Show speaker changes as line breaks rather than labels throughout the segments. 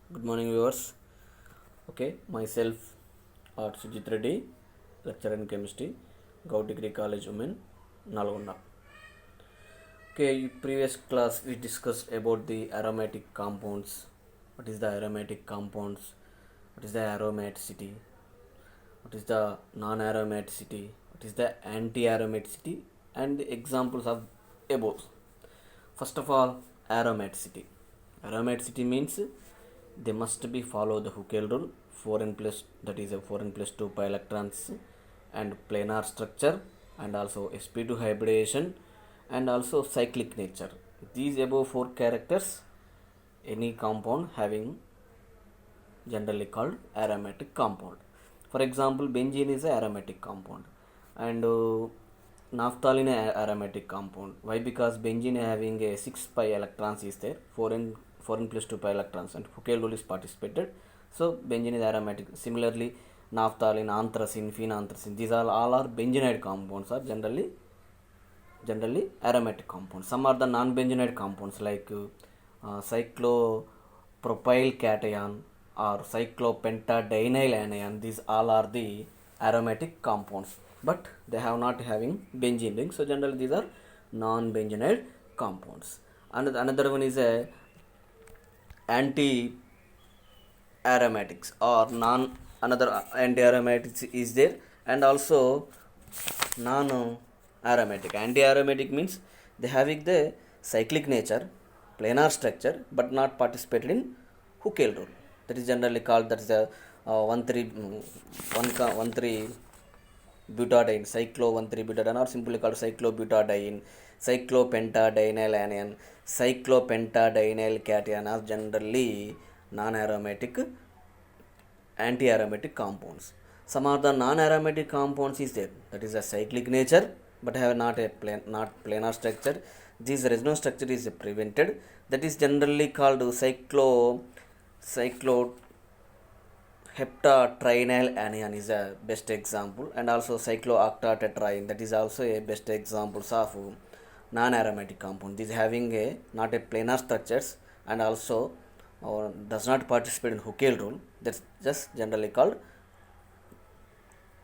Good morning, viewers. Okay, myself, R. Sujit Reddy, lecturer in chemistry, Gaut Degree College, Women, Nalgonda. Okay, previous class we discussed about the aromatic compounds. What is the aromatic compounds? What is the aromaticity? What is the non-aromaticity? What is the anti-aromaticity? And the examples of above. First of all, aromaticity. Aromaticity means they must be follow the Huckel rule 4n plus, that is a 4n plus 2 pi electrons, and planar structure, and also sp2 hybridization, and also cyclic nature. These above four characters any compound having generally called aromatic compound. For example, benzene is a aromatic compound, and naphthalene aromatic compound. Why? Because benzene having a 6 pi electrons is there, 4n plus 2 pi electrons, and Huckel rule is participated. So benzene is aromatic. Similarly, naphthalene, anthracene, phenanthracene, these all are benzenide compounds, are generally aromatic compounds. Some are the non-benzenide compounds like cyclopropyl cation or cyclopentadienyl anion. These all are the aromatic compounds, but they have not having benzene ring. So generally these are non-benzenide compounds. And another one is a anti-aromatics or non another anti-aromatics is there, and also non-aromatic. Anti-aromatic means they having the cyclic nature, planar structure, but not participated in Huckel rule. That is generally called, that is the 1,3 butadiene, cyclo 1,3 butadiene, or simply called cyclobutadiene, cyclopentadienyl anion, cyclopentadienyl cation are generally non-aromatic anti-aromatic compounds. Some of the non-aromatic compounds is there, that is a cyclic nature but have not a not planar structure. This resonance structure is prevented. That is generally called cyclo heptatrienal anion is a best example, and also cyclooctatetraene, that is also a best examples of non-aromatic compound. This having a not a planar structures, and also does not participate in Huckel rule. That's just generally called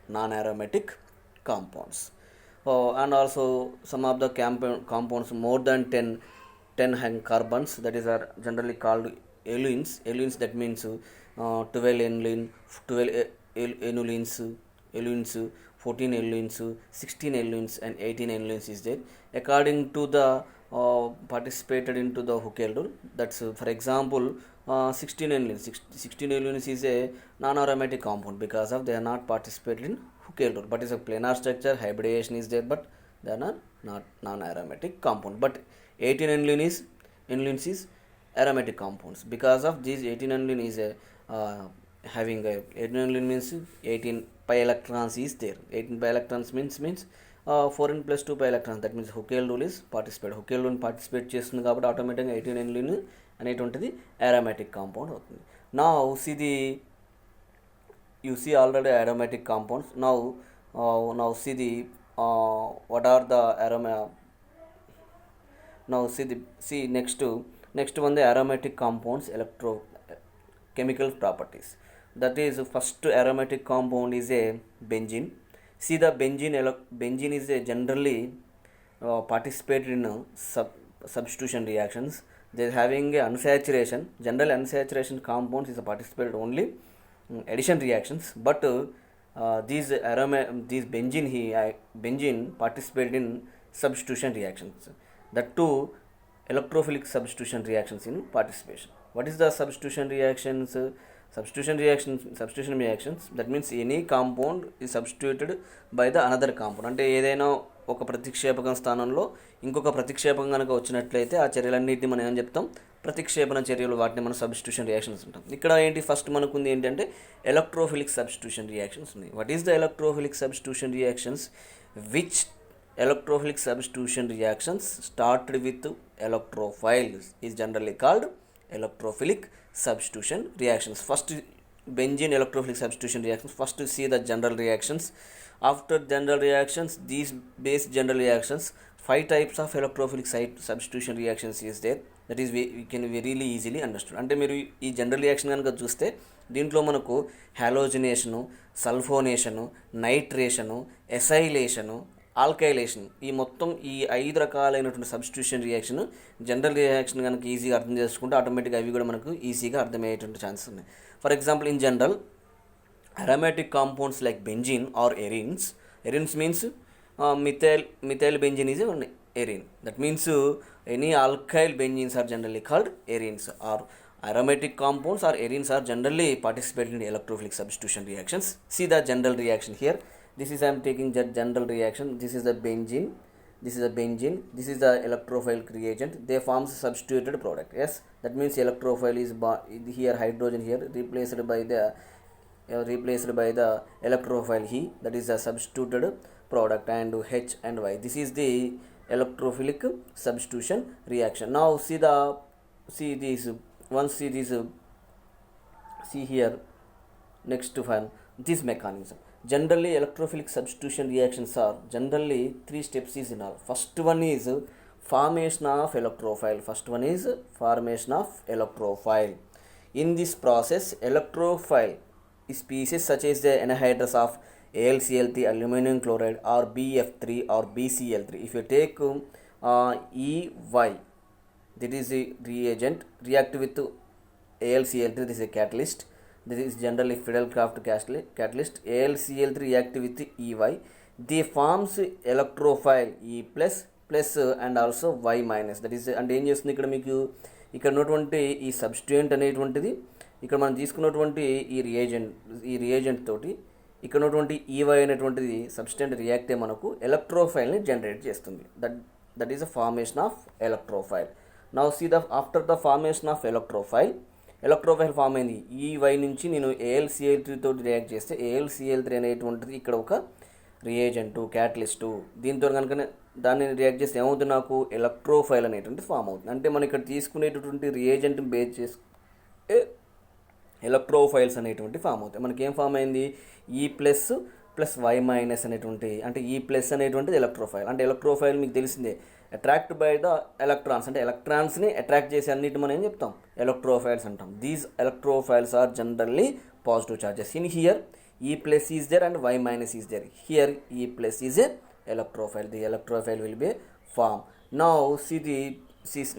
non-aromatic compounds. And also some of the compounds more than 10 carbons, that is are generally called eluines. That means 12 aniline, 12 eluines, 14 eluines, 16 eluines, and 18 eluines is there according to the participated into the Huckel rule. That's for example 16 eluines. 16 eluines is a non-aromatic compound because of they are not participated in Huckel rule, but it's a planar structure, hybridization is there, but they are not non-aromatic compound. But 18 eluines is aromatic compounds because of these 18 aniline is a having a 18 aniline means 18 pi electrons is there. 18 pi electrons means 4n plus 2 pi electrons. That means Huckel rule is participate. Huckel rule participate చేస్తుంది కాబట్టి ఆటోమేటిక్గా 18 aniline అనేటువంటిది aromatic compound అవుతుంది. Now see the you see already aromatic compounds. Now see the what are the aroma. Now see next one, the aromatic compounds chemical properties. That is first aromatic compound is a benzene. See the benzene is a generally participated in substitution reactions. They having a unsaturation. General unsaturation compounds is a participated only addition reactions, but these benzene participated in substitution reactions. That too electrophilic substitution reactions in participation. What is the substitution reactions? Substitution reactions, that means any compound is substituted by the another compound. అంటే ఏదైనా ఒక ప్రతిక్షేపకం స్థానంలో ఇంకొక ప్రతిక్షేపకం కనుక వచ్చినట్లయితే ఆ చర్యలన్నింటినీ మనం ఏం చెప్తాం? ప్రతిక్షేపణ చర్యలు. వాటిని మనం సబ్స్టిట్యూషన్ రియాక్షన్స్ ఉంటాం. ఇక్కడ ఏంటి ఫస్ట్ మనకు ఉంది ఏంటంటే ఎలక్ట్రోఫిలిక్ సబ్స్టిట్యూషన్ రియాక్షన్స్ ఉన్నాయి. What is the electrophilic substitution reactions? Which electrophilic substitution reactions started with electrophiles is generally called electrophilic substitution reactions. First benzene electrophilic substitution reactions. First see the general reactions. After general reactions, these base general reactions, 5 types of electrophilic substitution reactions is there. That is we can verily easily understood. అంటే మీరు ఈ general reaction కనుక చూస్తే దీంట్లో మనకు హాలోజినేషను, సల్ఫోనేషను, నైట్రేషను, ఎసైలేషను, alkylation, ఈ మొత్తం ఈ 5 రకాలైనటువంటి సబ్స్టిట్యూషన్ రియాక్షన్ జనరల్ రియాక్షన్ కనుక ఈజీగా అర్థం చేసుకుంటే ఆటోమేటిక్గా అవి కూడా మనకు ఈజీగా అర్థమయ్యేటువంటి ఛాన్సెస్ ఉన్నాయి. For example, in general aromatic compounds like benzene or arenes means methyl benzene is one arene. That means any alkyl benzenes are generally called arenes, or aromatic compounds or arenes are generally participating in electrophilic substitution reactions. See the general reaction here. This is I am taking the general reaction. This is the benzene, this is the benzene, this is the electrophilic reagent. They forms substituted product. Yes, that means electrophile is here, hydrogen here replaced by the electrophile He, that is the substituted product, and H and Y. This is the electrophilic substitution reaction. Now see here next one, this mechanism. Generally electrophilic substitution reactions are generally 3 steps is in all. First one is formation of electrophile. In this process, electrophile species such as the anhydrous of AlCl3, aluminum chloride, or BF3 or BCl3. If you take EY, that is a reagent, react with AlCl3, this is a catalyst. This is generally Friedel-Crafts catalyst. AlCl3 react with EY. They forms electrophile E plus and also Y minus. That is, అంటే ఏం చేస్తుంది ఇక్కడ మీకు ఇక్కడ ఉన్నటువంటి ఈ substituent అనేటువంటిది ఇక్కడ మనం తీసుకున్నటువంటి ఈ రియేజెంట్ తోటి ఇక్కడ ఉన్నటువంటి ఈవై అనేటువంటిది సబ్స్టెంట్ రియాక్ట్ అయ్యి మనకు ఎలక్ట్రోఫైల్ని జనరేట్ చేస్తుంది. That is the formation of electrophile. Now see after the formation of electrophile form అయింది. ఈవై నుంచి నేను AlCl3 తోటి రియాక్ట్ చేస్తే AlCl3 అనేటువంటిది ఇక్కడ ఒక రియేజెంటు, క్యాటలిస్టు, దీంతో కనుక దాన్ని రియాక్ట్ చేస్తే ఏమవుతుంది, నాకు ఎలక్ట్రోఫైల్ అనేటువంటి ఫామ్ అవుతుంది. అంటే మనం ఇక్కడ తీసుకునేటటువంటి రియేజెంట్ని బేస్ చేసి ఎలక్ట్రోఫైల్స్ అనేటువంటి ఫామ్ అవుతాయి. మనకి ఏం ఫామ్ అయింది, ఈ ప్లస్ వై మైనస్ అనేటువంటి, అంటే ఈ ప్లస్ అనేటువంటిది ఎలక్ట్రోఫైల్. అంటే ఎలక్ట్రోఫైల్ మీకు తెలిసిందే, అట్రాక్ట్ బై ద ఎలక్ట్రాన్స్, అంటే ఎలక్ట్రాన్స్ని అట్రాక్ట్ చేసి అన్నిటి మనం ఏం చెప్తాం, ఎలక్ట్రోఫైల్స్ అంటాం. These electrophiles are generally positive charges. In here E plus is there and Y minus is there. Here E plus is a electrophile. The electrophile will be formed. Now see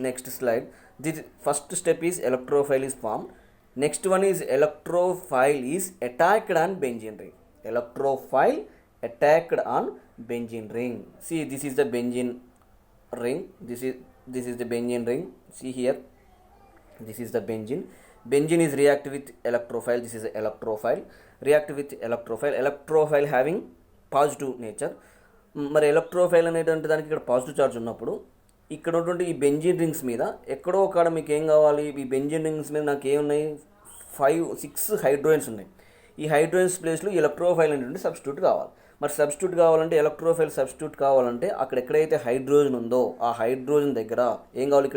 next slide. The first step is electrophile is formed. Next one is electrophile is attacked on benzene ring. Electrophile attacked on benzene ring. See, this is the benzene ring. This is the benzene ring. See here. This is the benzene. Benzene is react with electrophile. This is electrophile. React with electrophile having positive nature. మరి electrophile అనేటువంటి దానికి ఇక్కడ positive charge ఉన్నప్పుడు ఇక్కడ ఉన్నటువంటి ఈ benzene rings మీద ఎక్కడో ఒక మీకు ఏం కావాలి, ఈ బెంజిన్ రింగ్స్ మీద నాకు ఏమున్నాయి, 5-6 హైడ్రోజన్స్ ఉన్నాయి. ఈ హైడ్రోజన్స్ ప్లేస్లో ఎలక్ట్రోఫైల్ అనేటువంటి సబ్స్టిట్యూట్ కావాలి. మరి సబ్స్టిట్యూట్ కావాలంటే ఎలక్ట్రోఫైల్ సబ్స్టిట్యూట్ కావాలంటే అక్కడ ఎక్కడైతే హైడ్రోజన్ ఉందో ఆ హైడ్రోజన్ దగ్గర ఏం కావాలి,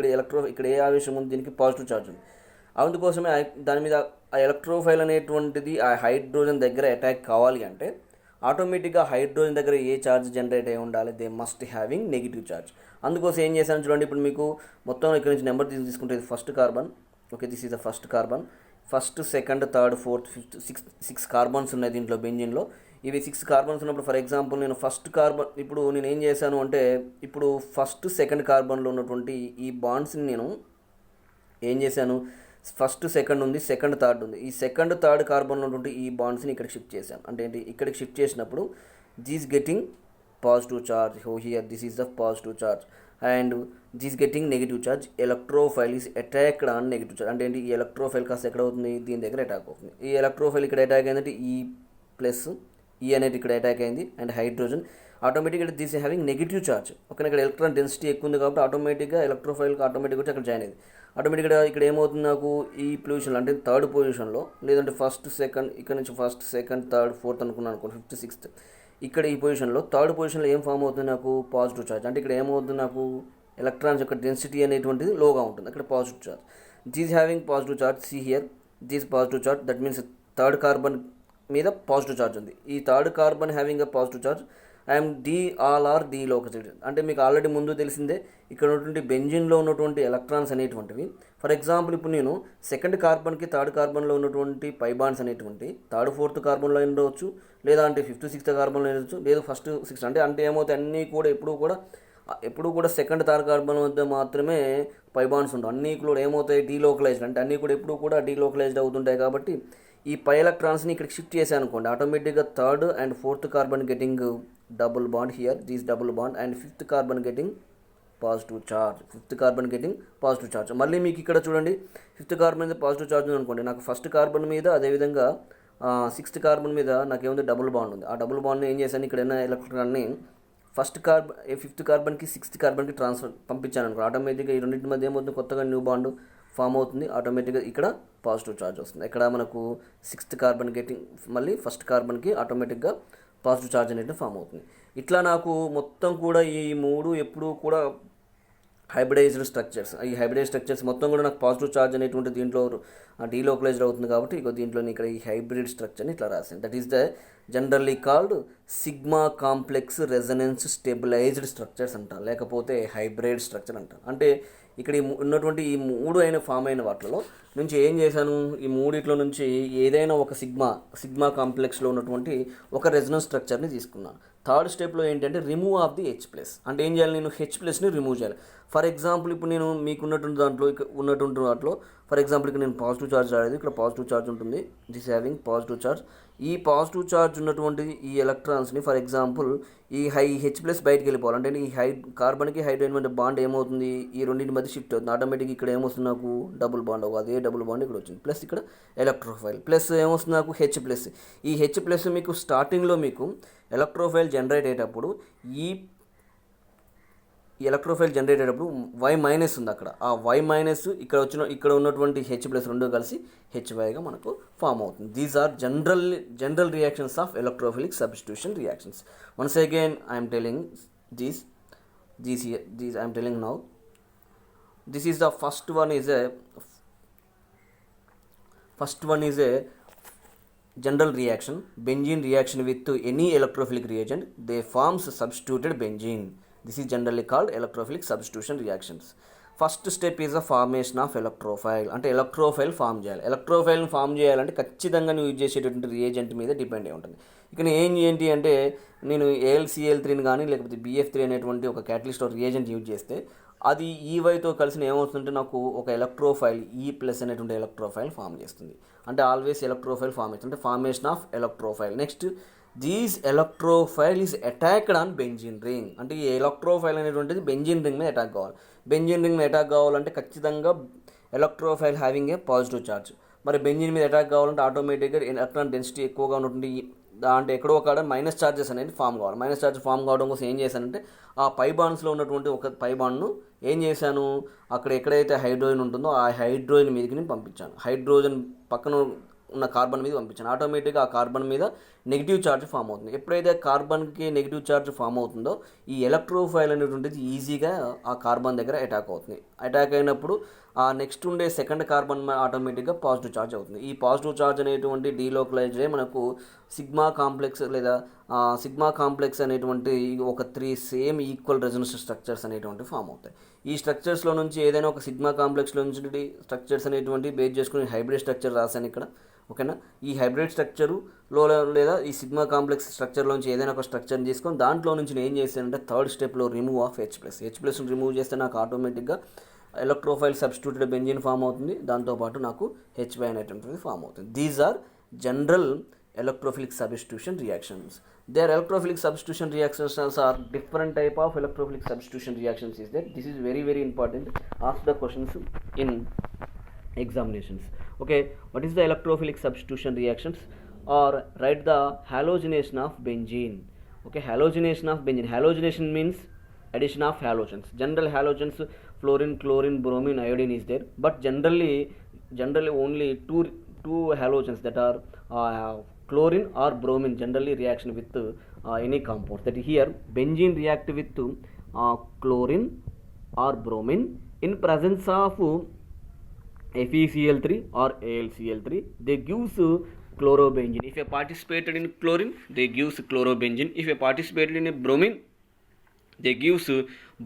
ఇక్కడ ఏ ఆవేశం ఉంది, దీనికి పాజిటివ్ చార్జ్ ఉంది. అందుకోసమే దాని మీద ఆ ఎలక్ట్రోఫైల్ అనేటువంటిది ఆ హైడ్రోజన్ దగ్గర అటాక్ కావాలి అంటే ఆటోమేటిక్గా హైడ్రోజన్ దగ్గర ఏ ఛార్జ్ జనరేట్ అయి ఉండాలి, they must having negative charge. అందుకోసం ఏం చేశాను చూడండి, ఇప్పుడు మీకు మొత్తం ఇక్కడ నుంచి నెంబర్ తీసుకుంటే ఇది first carbon. Okay, this is the first carbon. First, second, third, fourth, fifth, six carbons ఉన్నాయి దీంట్లో బెంజిన్లో. ఇవి 6 కార్బన్స్ ఉన్నప్పుడు ఫర్ ఎగ్జాంపుల్ నేను ఫస్ట్ కార్బన్, ఇప్పుడు నేను ఏం చేశాను అంటే ఇప్పుడు ఫస్ట్, సెకండ్ కార్బన్లో ఉన్నటువంటి ఈ బాండ్స్ని నేను ఏం చేశాను, ఫస్ట్, సెకండ్ ఉంది, సెకండ్, థర్డ్ ఉంది. ఈ సెకండ్, థర్డ్ కార్బన్లో ఉన్నటువంటి ఈ బాండ్స్ని ఇక్కడికి షిఫ్ట్ చేశాను. అంటే ఏంటి, ఇక్కడికి షిఫ్ట్ చేసినప్పుడు this getting positive charge. Here this is the positive charge and this getting negative charge. Electrophile is attacked on negative charge. అంటే ఏంటి, ఈ ఎలక్ట్రోఫైల్ కాస్త ఎక్కడ అవుతుంది, దీని దగ్గర అటాక్ అవుతుంది. ఈ ఎలక్ట్రోఫైల్ ఇక్కడ అటాక్ అయిందంటే ఈ ప్లస్ ఈ అనేది ఇక్కడ అటాక్ అయింది అండ్ హైడ్రోజన్ ఆటోమేటిక్గా this having negative charge. Okay, ఇక్కడ ఎలక్ట్రాన్ డెన్సిటీ ఎక్కువ ఉంది కాబట్టి ఆటోమేటిక్గా ఎలక్ట్రోఫైల్కి ఆటోమేటిక్గా వచ్చి అక్కడ జాయిన్ అయింది. ఆటోమేటిక్గా ఇక్కడ ఏమవుతుంది, నాకు ఈ పొజిషన్లో అంటే థర్డ్ పొజిషన్లో, లేదంటే ఫస్ట్, సెకండ్, ఇక్కడ నుంచి ఫస్ట్, సెకండ్, థర్డ్, ఫోర్త్ అనుకున్నాను అనుకోండి, ఫిఫ్త్, సిక్స్త్, ఇక్కడ ఈ పొజిషన్లో థర్డ్ పొజిషన్లో ఏం ఫామ్ అవుతుంది, నాకు పాజిటివ్ చార్జ్. అంటే ఇక్కడ ఏమవుతుంది, నాకు ఎలక్ట్రాన్స్ యొక్క డెన్సిటీ అనేటువంటిది లోగా ఉంటుంది, అక్కడ positive charge. This having positive charge. See here this positive charge, that means third carbon మీద పాజిటివ్ చార్జ్ ఉంది. ఈ third carbon having a positive charge I'm all are delocalized. అంటే మీకు ఆల్రెడీ ముందు తెలిసిందే ఇక్కడ ఉన్నటువంటి బెంజిన్లో ఉన్నటువంటి ఎలక్ట్రాన్స్ అనేటువంటివి. ఫర్ ఎగ్జాంపుల్ ఇప్పుడు నేను సెకండ్ కార్బన్కి థర్డ్ కార్బన్లో ఉన్నటువంటి పై బాండ్స్ అనేటువంటి థర్డ్ ఫోర్త్ కార్బన్లో ఉండవచ్చు, లేదా అంటే ఫిఫ్త్ సిక్స్త్ కార్బన్లో ఉండవచ్చు, లేదు ఫస్ట్ సిక్స్త్. అంటే ఏమవుతాయి, అన్నీ కూడా ఎప్పుడు కూడా సెకండ్ థర్డ్ కార్బన్ వద్ద మాత్రమే పై బాండ్స్ ఉండవు. అన్నీ కూడా ఏమవుతాయి, డీలోకలైజ్డ్. అంటే అన్నీ కూడా ఎప్పుడు కూడా డీలోకలైజ్డ్ అవుతుంటాయి. కాబట్టి ఈ పై ఎలక్ట్రాన్స్ని ఇక్కడ షిఫ్ట్ చేశాను అనుకోండి, ఆటోమేటిక్గా third and fourth carbon getting double bond here, this double bond, and fifth carbon getting positive charge. మళ్ళీ మీకు ఇక్కడ చూడండి, ఫిఫ్త్ కార్బన్ మీద పాజిటివ్ చార్జ్ ఉంది అనుకోండి, నాకు ఫస్ట్ కార్బన్ మీద అదేవిధంగా సిక్స్త్ కార్బన్ మీద నాకేముంది, డబుల్ బాండ్ ఉంది. ఆ డబుల్ బాండ్ని ఏం చేశాను, ఇక్కడ ఎలక్ట్రాన్ని ఫిఫ్త్ కార్బన్కి సిక్స్త్ కార్బన్కి పంపించాను అనుకో, ఆటోమేటిక్గా ఈ రెండింటి మధ్య ఏమవుతుంది, కొత్తగా న్యూ బాండ్ ఫామ్ అవుతుంది. ఆటోమేటిక్గా ఇక్కడ పాజిటివ్ ఛార్జ్ వస్తుంది. ఇక్కడ మనకు సిక్స్త్ కార్బన్ గెటింగ్ మళ్ళీ ఫస్ట్ కార్బన్కి ఆటోమేటిక్గా పాజిటివ్ ఛార్జ్ అనేది ఫామ్ అవుతుంది. ఇట్లా నాకు మొత్తం కూడా ఈ మూడు ఎప్పుడూ కూడా హైబ్రిడైజ్డ్ స్ట్రక్చర్స్. ఈ హైబ్రిడైజ్ స్ట్రక్చర్స్ మొత్తం కూడా నాకు పాజిటివ్ ఛార్జ్ అనేటువంటి దీంట్లో డీలోకలైజ్డ్ అవుతుంది. కాబట్టి దీంట్లో ఇక్కడ ఈ హైబ్రిడ్ స్ట్రక్చర్ని ఇట్లా రాశాను. That is the generally called sigma complex resonance stabilised structures అంటారు, లేకపోతే హైబ్రిడ్ స్ట్రక్చర్ అంటారు. అంటే ఇక్కడ ఉన్నటువంటి ఈ మూడు ఫామ్ అయిన వాటిలో నుంచి ఏం చేశాను, ఈ మూడిట్లో నుంచి ఏదైనా ఒక సిగ్మా కాంప్లెక్స్లో ఉన్నటువంటి ఒక రెజనెన్స్ స్ట్రక్చర్ని తీసుకున్నాను. థర్డ్ స్టెప్లో ఏంటంటే రిమూవ్ ఆఫ్ ది H+. అంటే ఏం చేయాలి, నేను H+ని రిమూవ్ చేయాలి. ఫర్ ఎగ్జాంపుల్ ఇప్పుడు నేను మీకు ఉన్నటువంటి దాంట్లో ఫర్ ఎగ్జాంపుల్ ఇక్కడ నేను పాజిటివ్ ఛార్జ్ రాలేదు, ఇక్కడ పాజిటివ్ ఛార్జ్ ఉంటుంది, దిస్ హ్యావింగ్ పాజిటివ్ ఛార్జ్. ఈ పాజిటివ్ ఛార్జ్ ఉన్నటువంటి ఈ ఎలక్ట్రాన్స్ని ఫర్ ఎగ్జాంపుల్ ఈ H+ బయటకు వెళ్ళిపోవాలి. అంటే ఈ కార్బన్కి హైడ్రోజన్ మధ్య బాండ్ ఏమవుతుంది, ఈ రెండింటి మధ్య షిఫ్ట్ అవుతుంది. ఆటోమేటిక్గా ఇక్కడ ఏమొస్తుంది, నాకు డబుల్ బాండ్ అదే డబుల్ బాండ్ ఇక్కడ వచ్చింది, ప్లస్ ఇక్కడ ఎలక్ట్రోఫైల్, ప్లస్ ఏమొస్తుంది నాకు H+. ఈ H+ మీకు స్టార్టింగ్లో మీకు ఎలక్ట్రోఫైల్ జనరేట్ అయ్యేటప్పుడు ఈ ఎలక్ట్రోఫైల్ జనరేట్ అయ్యేటప్పుడు Y- ఉంది అక్కడ. ఆ Y- ఇక్కడ ఉన్నటువంటి H+ రెండు కలిసి HYగా మనకు ఫామ్ అవుతుంది. These are general reactions of electrophilic substitution reactions. Once again I'm telling these I'm telling now. This is the first one is a general reaction, benzene reaction with any electrophilic reagent, they forms substituted benzene. This is generally called electrophilic substitution reactions. First step is a formation of electrophile. అంటే electrophile form చేయాలి. ఎలక్ట్రోఫైల్ని form చేయాలంటే ఖచ్చితంగా నువ్వు use చేసేటటువంటి reagent మీద depend అయి ఉంటుంది. ఇక ఏంటి అంటే నేను AlCl3ని కానీ లేకపోతే BF3 అనేటువంటి ఒక క్యాటలిస్ట్ ఆర్ రియేజెంట్ యూజ్ చేస్తే అది EYతో కలిసి ఏమవుతుందంటే నాకు ఒక ఎలక్ట్రోఫైల్ E+ అనేటువంటి ఎలక్ట్రోఫైల్ ఫామ్ చేస్తుంది. అంటే ఆల్వేస్ ఎలక్ట్రోఫైల్ ఫామ్ అవుతుంది, అంటే formation of electrophile. Next these electrophile is attacked on benzene ring. అంటే ఈ ఎలక్ట్రోఫైల్ అనేటువంటిది బెంజీన్ రింగ్ మీద అటాక్ కావాలి. బెంజీన్ రింగ్ మీద అటాక్ కావాలంటే ఖచ్చితంగా electrophile having a positive charge. మరి బెంజీన్ మీద అటాక్ కావాలంటే ఆటోమేటిక్గా ఎలక్ట్రాన్ డెన్సిటీ ఎక్కువగా ఉన్నటువంటి అంటే ఎక్కడో ఒక మైనస్ ఛార్జెస్ అనేది ఫామ్ కావాలి. మైనస్ ఛార్జ్ ఫామ్ కావడం కోసం ఏం చేశానంటే ఆ పై బాండ్స్లో ఉన్నటువంటి ఒక పై బాండ్ను ఏం చేశాను, అక్కడ ఎక్కడైతే హైడ్రోజన్ ఉంటుందో ఆ హైడ్రోజన్ మీదకి నేను పంపించాను. హైడ్రోజన్ పక్కన ఉన్న కార్బన్ మీద పంపించాను. ఆటోమేటిక్గా ఆ కార్బన్ మీద నెగిటివ్ ఛార్జ్ ఫామ్ అవుతుంది. ఎప్పుడైతే కార్బన్కి నెగిటివ్ ఛార్జ్ ఫామ్ అవుతుందో ఈ ఎలక్ట్రోఫైల్ అనేటువంటిది ఈజీగా ఆ కార్బన్ దగ్గర అటాక్ అవుతుంది. అటాక్ అయినప్పుడు ఆ నెక్స్ట్ ఉండే సెకండ్ కార్బన్ ఆటోమేటిక్గా పాజిటివ్ ఛార్జ్ అవుతుంది. ఈ పాజిటివ్ ఛార్జ్ అనేటువంటి డీలోకలైజ్డ్ మనకు సిగ్మా కాంప్లెక్స్ అనేటువంటి ఒక 3 సేమ్ ఈక్వల్ రెజొనెన్స్ స్ట్రక్చర్స్ అనేటువంటి ఫామ్ అవుతాయి. ఈ స్ట్రక్చర్స్లో నుంచి ఏదైనా ఒక సిగ్మా కాంప్లెక్స్లో నుంచి స్ట్రక్చర్స్ అనేటువంటి బేస్ చేసుకుని హైబ్రిడ్ స్ట్రక్చర్ రాశాను ఇక్కడ. ఓకేనా, ఈ హైబ్రిడ్ స్ట్రక్చరులో లేదా ఈ సిగ్మా కాంప్లెక్స్ స్ట్రక్చర్లోంచి ఏదైనా ఒక స్ట్రక్చర్ని తీసుకొని దాంట్లో నుంచి నేను ఏం చేశానంటే థర్డ్ స్టెప్లో రిమూవ్ ఆఫ్ H+ని రిమూవ్ చేస్తే నాకు ఆటోమేటిక్గా ఎలక్ట్రోఫైల్ సబ్స్టిట్యూటెడ్ బెంజీన్ ఫామ్ అవుతుంది. దాంతోపాటు నాకు HY అనేటువంటిది ఫామ్ అవుతుంది. These are general electrophilic substitution reactions. Their electrophilic substitution reactions are different type of electrophilic substitution reactions is there. This is very very important. Ask the questions in examinations. Okay, what is the electrophilic substitution reactions? Or write the halogenation of benzene. Okay, halogenation of benzene. Halogenation means addition of halogens. General halogens fluorine, chlorine, bromine, iodine is there, but generally only two halogens that are chlorine or bromine generally reaction with any compound. That here benzene react with chlorine or bromine in presence of FeCl3 or AlCl3. They gives chlorobenzene. If I participated in chlorine, they gives chlorobenzene. If I participated in a bromine, they gives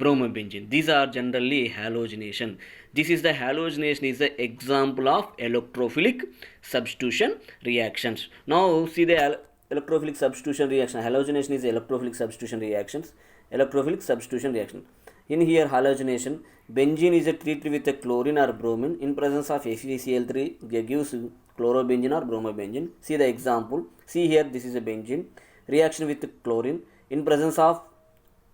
bromobenzene. These are generally halogenation. This is the halogenation is the example of electrophilic substitution reactions. Now see the electrophilic substitution reaction. Halogenation is electrophilic substitution reactions. Electrophilic substitution reaction. In here halogenation, benzene is treated with a chlorine or bromine. In presence of FeCl3, they gives chlorobenzene or bromobenzene. See the example. See here, this is a benzene. Reaction with chlorine. In presence of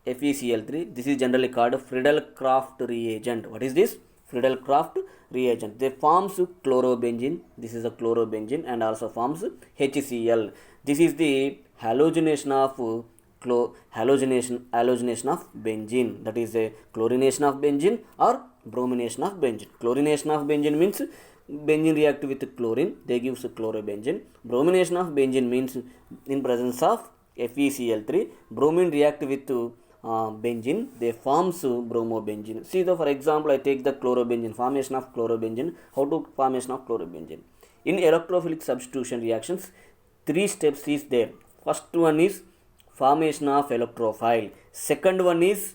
FeCl3, this is generally called Friedel-Crafts reagent. What is this? Friedel-Crafts reagent. They forms chlorobenzene. This is a chlorobenzene and also forms HCl. This is the halogenation of halogenation of benzene. That is a chlorination of benzene or bromination of benzene. Chlorination of benzene means benzene react with chlorine, they gives chlorobenzene. Bromination of benzene means in presence of FeCl3, bromine react with benzene, they forms bromobenzene. See the, for example, I take the chlorobenzene, formation of chlorobenzene. How to formation of chlorobenzene? In electrophilic substitution reactions, 3 steps is there. First one is formation of electrophile. Second one is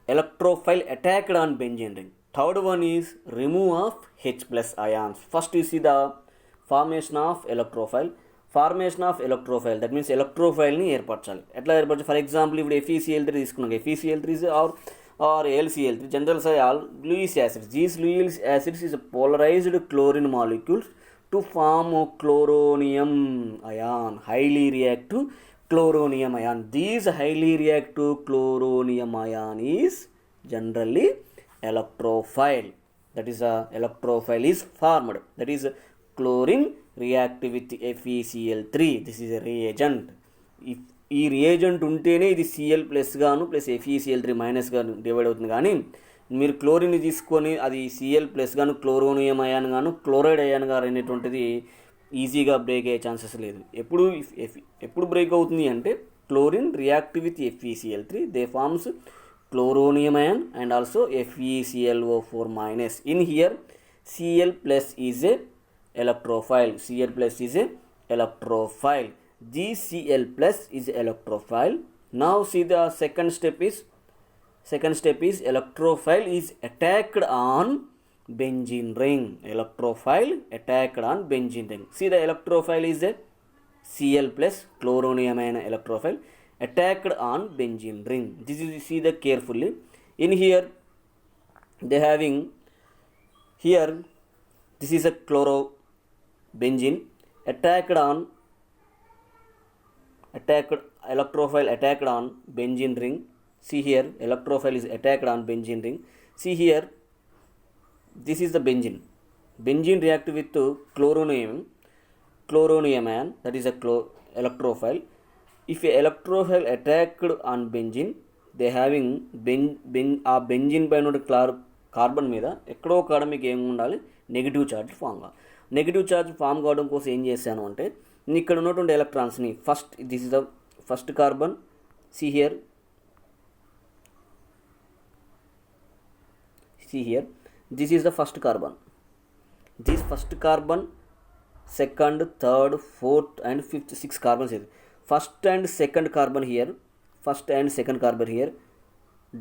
electrophile attacked on benzene ring. Third one is remove of H plus ions. First you see the formation of electrophile. Formation of electrophile, that means electrophile ni ఏర్పరచాలి. ఎట్లా ఏర్పరచాలి? For example ఇప్పుడు FeCl3 తీసుకున్నాం. FeCl3 or LCl3 general say all Lewis acids. These Lewis acids is polarized chlorine molecules to form chloronium ion, highly reactive chloronium ion. These highly reactive chloronium ion is generally electrophile. That is a electrophile is formed. That is chlorine react with FeCl3. This is a reagent. If ఈ reagent ఉంటేనే ఇది Cl plus గాను plus FeCl3 minus గాను divide అవుతుంది. కానీ మీరు chlorine తీసుకొని అది Cl ప్లస్ గాను క్లోరోనియం అయాన్ గాను క్లోరైడ్ అయాన్ గారు అనేటువంటిది ఈజీగా బ్రేక్ అయ్యే ఛాన్సెస్ లేదు. ఎప్పుడు బ్రేక్ అవుతుంది అంటే chlorine react with FeCl3, they forms chloronium ion and also FeClO4 minus. In here Cl plus is a electrophile. Cl plus is a electrophile. This Cl plus is electrophile. Now see the second step is electrophile is attacked on benzene ring. Electrophile attacked on benzene ring. See the electrophile is a Cl plus chloronium ion electrophile attacked on benzene ring. This is, see the carefully. In here they having here, this is a chlorobenzene attacked electrophile attacked on benzene ring. See here electrophile is attacked on benzene ring. See here, this is the benzene react with chloronium ion, that is a electrophile. If a electrophile attacked on benzene, they having ఆ benzene పైన carbon మీద ఎక్కడో కాడ మీకు ఏమి ఉండాలి, negative charge form కావాలి. Negative charge form కావడం కోసం ఏం చేశాను అంటే ఇక్కడ ఉన్నటువంటి ఎలక్ట్రాన్స్ని first, this is the first carbon, see here this is the first carbon. This first carbon, second, third, fourth and fifth, 6 carbons ఇది. First and second carbon here,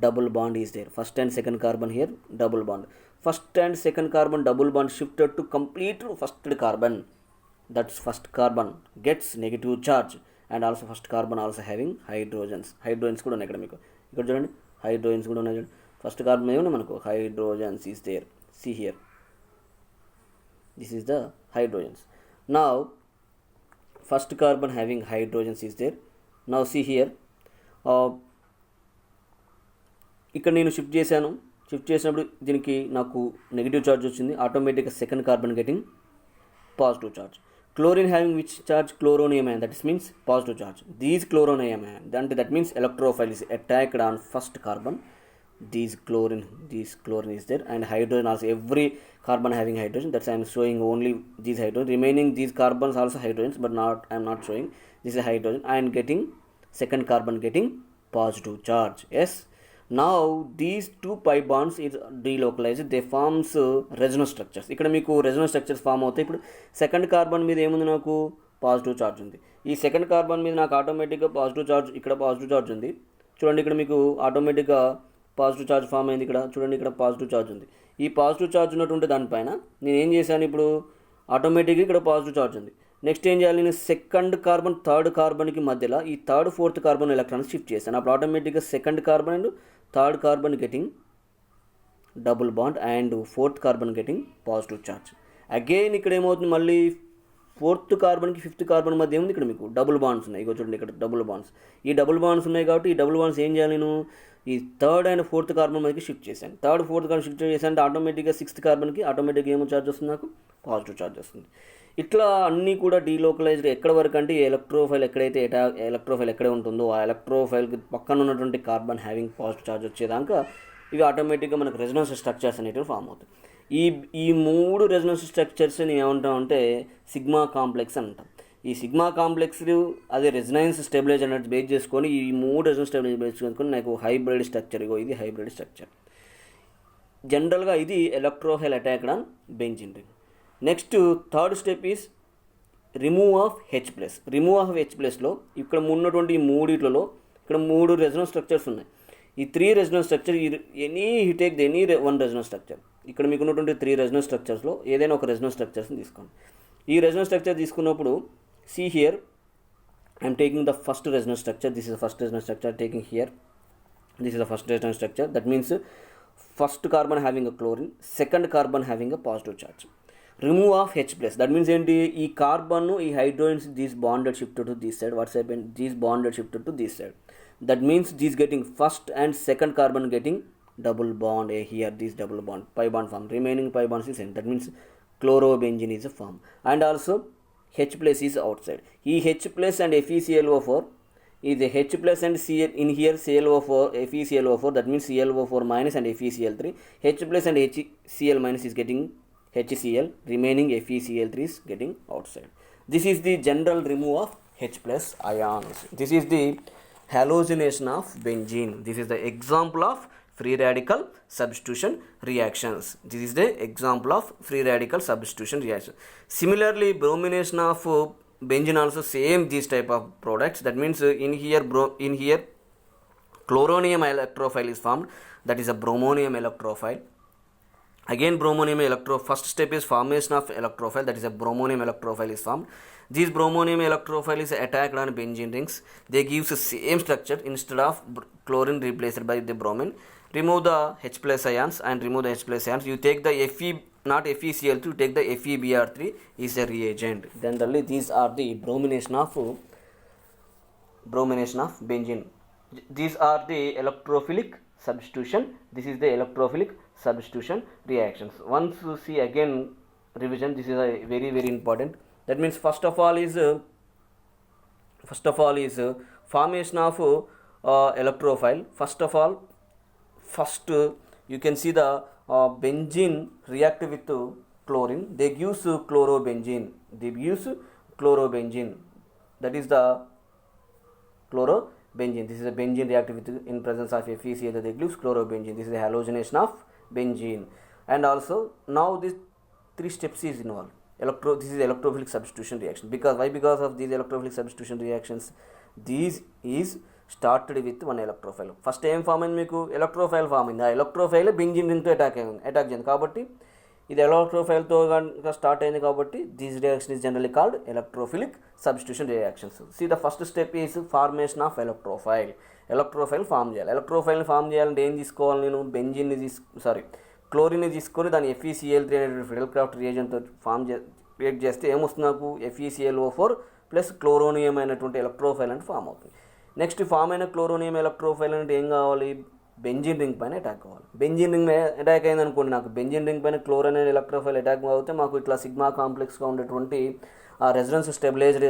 double bond is there. First and second carbon here, double bond. First and second carbon double bond shifted to complete first carbon. That's first carbon gets negative charge, and also first carbon also having hydrogens. Hydrogens కూడా ఉన్నాయి ఇక్కడ మీకు. ఇక్కడ చూడండి hydrogens కూడా ఉన్నాయి. First carbon ఏమన్నా మనకు hydrogens is there. See here, this is the hydrogens. Now first carbon having hydrogens is there. Now see here, ఇక్కడ నేను షిఫ్ట్ చేసినప్పుడు దీనికి నాకు నెగిటివ్ ఛార్జ్ వచ్చింది. ఆటోమేటిక్గా second carbon getting positive charge. Chlorine having which charge? Chloronium ion, that means positive charge. These chloronium ion, అంటే that means electrophile is attacked on first carbon. This chlorine is there, and hydrogen also, every carbon having hydrogen. That's I am showing only these hydrogen. Remaining these carbons also hydrogens, but I am not showing. This is hydrogen. I am getting second carbon getting positive charge. Yes. Now these two pi bonds is delocalized, they forms resonance structures. ఇక్కడ మీకు resonance structures form అవుతాయి. ఇప్పుడు second carbon మీద ఏముంది, నాకు positive charge ఉంది. ఈ second carbon మీద నాకు ఆటోమేటిక్గా పాజిటివ్ ఛార్జ్, ఇక్కడ పాజిటివ్ ఛార్జ్ ఉంది చూడండి. ఇక్కడ మీకు ఆటోమేటిక్గా పాజిటివ్ ఛార్జ్ ఫామ్ అయింది. ఇక్కడ చూడండి, ఇక్కడ పాజిటివ్ ఛార్జ్ ఉంది. ఈ పాజిటివ్ ఛార్జ్ ఉన్నటువంటి దానిపైన నేను ఏం చేశాను, ఇప్పుడు ఆటోమేటిక్గా ఇక్కడ పాజిటివ్ ఛార్జ్ ఉంది. నెక్స్ట్ ఏం చేయాలి, నేను సెకండ్ కార్బన్ థర్డ్ కార్బన్కి మధ్యలో ఈ third fourth carbon electrons shift చేశాను. అప్పుడు ఆటోమేటిక్గా second carbon and third carbon getting double bond and fourth carbon getting positive charge. Again ఇక్కడ ఏమవుతుంది, మళ్ళీ ఫోర్త్ కార్బన్కి ఫిఫ్త్ కార్బన్ మధ్య ఏముంది, ఇక్కడ మీకు డబుల్ బాండ్స్ ఉన్నాయి. ఇగో చూడండి, ఇక్కడ డబుల్ బాండ్స్. ఈ డబుల్ బాండ్స్ ఉన్నాయి కాబట్టి ఈ డబుల్ బాండ్స్ ఏం చేయాలి, నేను ఈ థర్డ్ అండ్ ఫోర్త్ కార్బన్ మధ్యకి షిఫ్ట్ చేశాను. థర్డ్ ఫోర్త్ కార్బన్ షిఫ్ట్ చేశాను అంటే ఆటోమేటిక్గా సిక్స్త్ కార్బన్కి ఆటోమేటిక్గా ఏమో ఛార్జ్ వస్తుంది, నాకు పాజిటివ్ ఛార్జ్ వస్తుంది. ఇట్లా అన్నీ కూడా డీలోకలైజ్డ్ ఎక్కడ వరకు అంటే ఎలక్ట్రోఫైల్ ఎక్కడైతే ఎలక్ట్రోఫైల్ ఎక్కడ ఉంటుందో ఆ ఎలక్ట్రోఫైల్కి పక్కన ఉన్నటువంటి కార్బన్ హ్యావింగ్ పాజిటివ్ ఛార్జ్ వచ్చేదాకా ఇవి ఆటోమేటిక్గా మనకు రెజొనెన్స్ స్ట్రక్చర్స్ అనేటివి ఫామ్ అవుతాయి. ఈ మూడు రెజొనెన్స్ స్ట్రక్చర్స్ని ఏమంటాం అంటే సిగ్మా కాంప్లెక్స్ అని అంటాం. ఈ సిగ్మా కాంప్లెక్స్ అదే రెజొనెన్స్ స్టెబిలైజ్ అనేది బేస్ చేసుకొని ఈ మూడు రెజొనెన్స్ స్టెబిలైజ్ బేస్ చేసుకొని నాకు హైబ్రిడ్ స్ట్రక్చర్, ఇగో ఇది హైబ్రిడ్ స్ట్రక్చర్. జనరల్గా ఇది electrophile attacked on benzene ring. Next third step is remove of H plus. Remove of H ప్లస్లో ఇక్కడ ఉన్నటువంటి ఈ మూడిట్లలో ఇక్కడ మూడు రెజొనెన్స్ స్ట్రక్చర్స్ ఉన్నాయి. ఈ three resonance structure any one resonance structure, ఇక్కడ మీకు ఉన్నటువంటి త్రీ రెజొనెన్స్ స్ట్రక్చర్స్లో ఏదైనా ఒక రెజొనెన్స్ స్ట్రక్చర్స్ని తీసుకోండి. ఈ రెజొనెన్స్ స్ట్రక్చర్ తీసుకున్నప్పుడు see here I am taking the first resonance structure, this is the first resonance structure taking here, this is the first resonance structure. That means first carbon having a chlorine, second carbon having a positive charge. Remove of H plus, that means ఏంటి, ఈ carbon ఈ hydrogens these bonded shifted to this side, what's happened, these bonded shifted to this side. That means these getting first and second carbon getting double bond here, this double bond pi bond form, remaining pi bonds is end. That means chlorobenzene is a form. And also H plus is outside. ఈ H plus and FeClO4 is a H plus and Cl in here ClO4 FeClO4, that means ClO4 minus and FeCl3. H plus and HCl minus is getting HCl, remaining FeCl3 is getting outside. This is the general remove of H plus ions. This is the halogenation of benzene. This is the example of free radical substitution reactions. This is the example of free radical substitution reaction. Similarly, bromination of benzene also same these type of products. That means in here chloronium electrophile is formed. That is a bromonium electrophile. Again bromonium first step is formation of electrophile, that is a bromonium electrophile is formed. This bromonium electrophile is attacked on benzene rings. They gives the same structure, instead of chlorine replaced by the bromine. Remove the H plus ions and remove the H plus ions. You take the Fe, not FeCl2, you take the FeBr3 is a reagent. Generally these are the bromination of benzene. These are the electrophilic substitution. This is the electrophilic substitution reactions. Once you see again revision, this is a very very important. That means first of all is formation of electrophile. First you can see the benzene react with chlorine, they gives chlorobenzene. That is the chlorobenzene. This is a benzene react with in presence of FeCl, they gives chlorobenzene. This is the halogenation of benzene. And also now this three steps is involved. This is electrophilic substitution reaction. Because of these electrophilic substitution reactions, these is started with one electrophile. First ఏం form అయింది, మీకు electrophile form అయింది. ఆ electrophile benzene రింగ్తో attack చేయండి కాబట్టి ఇది ఎలక్ట్రోఫైల్తో కనుక start అయింది కాబట్టి this reaction is generally called electrophilic substitution reactions. See the first step is formation of electrophile form చేయాలి. ఎలక్ట్రోఫైల్ని ఫామ్ చేయాలంటే ఏం తీసుకోవాలి, నేను క్లోరిన్ని తీసుకొని దాన్ని FeCl3 అనే ఫిడల్ క్రాఫ్ట్ రియేజెంట్తో రియేట్ చేస్తే ఏమొస్తుంది, నాకు FeClO4 ప్లస్ క్లోరోనియం అయినటువంటి ఎలక్ట్రోఫైల్ అంటే ఫామ్ అవుతుంది. నెక్స్ట్ ఫామ్ అయిన క్లోరోనియం ఎలక్ట్రోఫైల్ అంటే ఏం కావాలి, బెంజీన్ రింగ్ పైన అటాక్ కావాలి. బెంజీన్ రింగ్ అటాక్ అయింది అనుకోండి, నాకు బెంజీన్ రింగ్ పైన క్లోరిన్ అనే ఎలక్ట్రోఫైల్ అటాక్ అవుతే మాకు ఇట్లా సిగ్మా కాంప్లెక్స్గా ఉండేటువంటి ఆ రెజొనెన్స్ స్టెబిలైజ్డ్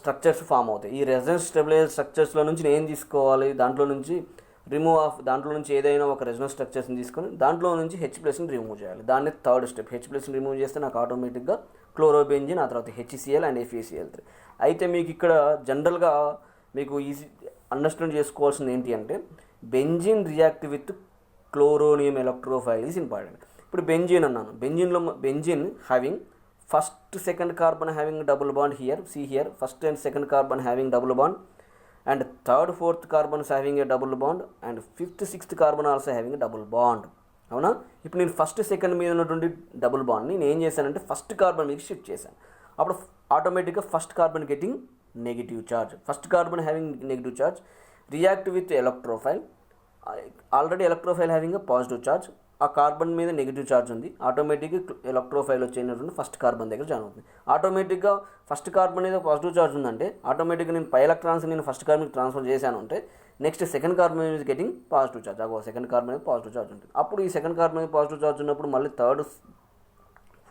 స్ట్రక్చర్స్ ఫామ్ అవుతాయి. ఈ రెజొనెన్స్ స్టెబిలైజ్డ్ స్ట్రక్చర్స్లో నుంచి నేను ఏం తీసుకోవాలి, దాంట్లో నుంచి ఏదైనా ఒక రెజొనెన్స్ స్ట్రక్చర్స్ని తీసుకొని దాంట్లో నుంచి H ప్లస్ని రిమూవ్ చేయాలి. దాన్ని థర్డ్ స్టెప్. H ప్లస్ని రిమూవ్ చేస్తే నాకు ఆటోమేటిక్గా క్లోరోబెంజిన్, ఆ తర్వాత HCl అండ్ FeCl3. అయితే మీకు ఇక్కడ జనరల్గా మీకు ఈజీ అండర్స్టాండ్ చేసుకోవాల్సింది ఏంటి అంటే, benzene react with chloronium electrophile is important. ఇప్పుడు బెంజిన్ అన్నాను, benzene having first second carbon having double bond here, see here first and second carbon having double bond and third fourth carbons having a double bond and fifth sixth carbon also having double bond. అవునా? ఇప్పుడు నేను first second మీద ఉన్నటువంటి double బాండ్ని నేను ఏం చేశానంటే first carbon మీకు షిఫ్ట్ చేశాను. అప్పుడు ఆటోమేటిక్గా first carbon getting negative charge, first carbon having negative charge react with electrophile, already electrophile having a positive charge, ఆ కార్బన్ మీద నెగిటివ్ చార్జ్ ఉంది, ఆటోమేటిక్గా ఎలక్ట్రోఫైల్ వచ్చేటువంటి ఫస్ట్ కార్బన్ దగ్గర జాయిన్ అవుతుంది. ఆటోమేటిక్గా ఫస్ట్ కార్బన్ మీద పాజిటివ్ చార్జ్ ఉందంటే ఆటోమేటిక్గా నేను పై ఎలక్ట్రాన్స్ నేను ఫస్ట్ కార్బన్కి ట్రాన్స్ఫర్ చేశాను అంటే next second carbon is getting positive charge, అగో సెకండ్ కార్బన్ మీద పాజిటివ్ చార్జ్ ఉంటుంది. అప్పుడు ఈ సెకండ్ కార్బన్ మీద పాజిటివ్ చార్జ్ ఉన్నప్పుడు మళ్ళీ థర్డ్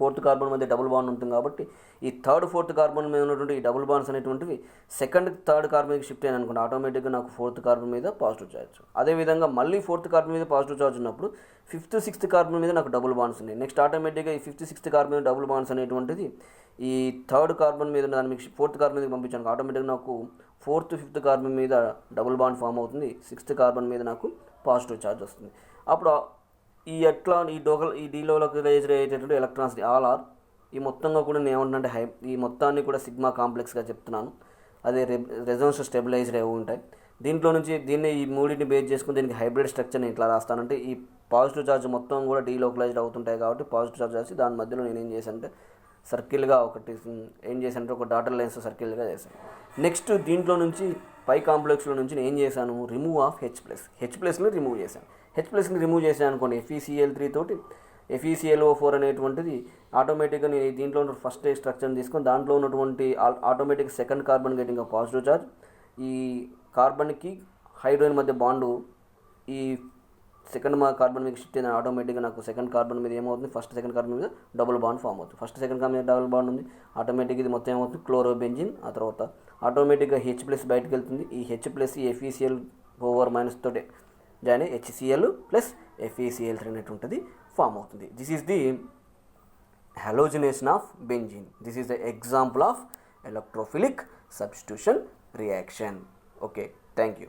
ఫోర్త్ కార్బన్ మధ్య డబుల్ బాండ్ ఉంటుంది కాబట్టి ఈ థర్డ్ ఫోర్త్ కార్బన్ మీద ఉన్నటువంటి ఈ డబుల్ బాండ్స్ అనేటువంటివి సెకండ్ థర్డ్ కార్బన్కి షిఫ్ట్ అయ్యాను అనుకోండి, ఆటోమేటిక్గా నాకు ఫోర్త్ కార్బన్ మీద పాజిటివ్ చార్జ్. అదేవిధంగా మళ్ళీ ఫోర్త్ కార్బన్ మీద పాజిటివ్ చార్జ్ ఉన్నప్పుడు ఫిఫ్త్ సిక్స్త్ కార్బన్ మీద నాకు డబుల్ బాండ్స్ ఉన్నాయి. నెక్స్ట్ ఆటోమేటిక్గా ఈ ఫిఫ్త్ సిక్స్త్ కార్బన్ మీద డబుల్ బాండ్స్ అనేటువంటిది ఈ థర్డ్ కార్బన్ మీద దాన్ని మీకు ఫోర్త్ కార్బన్ మీద పంపించాను, ఆటోమేటిక్గా నాకు ఫోర్త్ ఫిఫ్త్ కార్బన్ మీద డబుల్ బాండ్ ఫామ్ అవుతుంది, సిక్స్త్ కార్బన్ మీద నాకు పాజిటివ్ చార్జ్ వస్తుంది. అప్పుడు ఈ ఈ డీలోకలైజ్డ్ అయ్యేటటువంటి ఎలక్ట్రాన్స్ ఆల్ ఆర్ ఈ మొత్తంగా కూడా నేను ఏమంటున్నానంటే ఈ మొత్తాన్ని కూడా సిగ్మా కాంప్లెక్స్గా చెప్తున్నాను. అదే రెజొనెన్స్ స్టెబిలైజ్డ్ అయి ఉంటాయి. దీంట్లో నుంచి దీన్ని ఈ మూడింటిని బేస్ చేసుకుని దీనికి హైబ్రిడ్ స్ట్రక్చర్ నేను ఇట్లా రాస్తానంటే ఈ పాజిటివ్ చార్జ్ మొత్తం కూడా డీలోకలైజ్డ్ అవుతుంటాయి కాబట్టి పాజిటివ్ చార్జ్ రాసి దాని మధ్యలో నేను ఏం చేశానంటే సర్కిల్గా ఒక డాటర్ లైన్స్ సర్కిల్గా చేశాను. నెక్స్ట్ దీంట్లో నుంచి పై కాంప్లెక్స్లో నుంచి నేను ఏం చేశాను, రిమూవ్ ఆఫ్ హెచ్ ప్లస్ని రిమూవ్ చేశాను. హెచ్+ని రిమూవ్ చేశాను అనుకోండి, FeCl3 తోటి FeClO4 అనేటువంటిది ఆటోమేటిక్గా నేను దీంట్లో ఉన్న ఫస్ట్ స్ట్రక్చర్ని తీసుకొని దాంట్లో ఉన్నటువంటి automatic second carbon getting positive charge, ఈ కార్బన్కి హైడ్రోజన్ మధ్య బాండు ఈ సెకండ్ కార్బన్ మీద షిఫ్ట్ అయిన ఆటోమేటిక్గా నాకు సెకండ్ కార్బన్ మీద ఏమవుతుంది, ఫస్ట్ సెకండ్ కార్బన్ మీద డబుల్ బాండ్ ఫామ్ అవుతుంది. ఫస్ట్ సెకండ్ కార్బన్ మీద డబుల్ బాండ్ ఉంది, ఆటోమేటిక్గా ఇది మొత్తం ఏమవుతుంది క్లోరోబెంజిన్. ఆ తర్వాత ఆటోమేటిక్గా H+ బయటకు వెళ్తుంది, ఈ H+ FeCl తోటి జాయిన్ HCl ప్లస్ FeCl3 అనేటువంటిది ఫామ్ అవుతుంది. This is the halogenation of benzene. This is the example of electrophilic substitution reaction. Okay, thank you.